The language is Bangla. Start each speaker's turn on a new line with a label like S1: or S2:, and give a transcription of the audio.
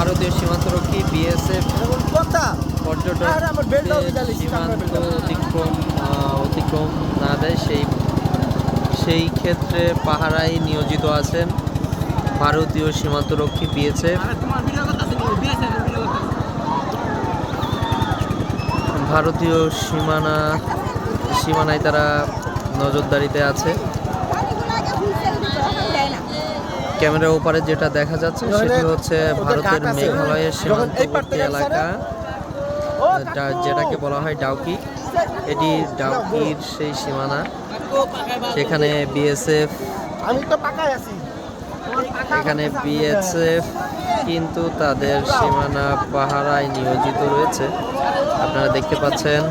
S1: ভারতীয় সীমান্তরক্ষী বিএসএফ পর্যটক সীমান্ত অতিক্রম না দেয় সেই ক্ষেত্রে পাহারায় নিয়োজিত আছেন ভারতীয় সীমান্তরক্ষী বিএসএফ। ভারতীয় সীমানায় তারা নজরদারিতে আছে। ক্যামেরার ওপারে যেটা দেখা যাচ্ছে সেটি হচ্ছে ভারতের মেঘালয়ের সীমান্তবর্তী এলাকা, যেটাকে বলা হয় ডাউকি। এটি ডাউকির সেই সীমানা, সেখানে বিএসএফ কিন্তু তাদের সীমানা পাহারায় নিয়োজিত রয়েছে, আপনারা দেখতে পাচ্ছেন।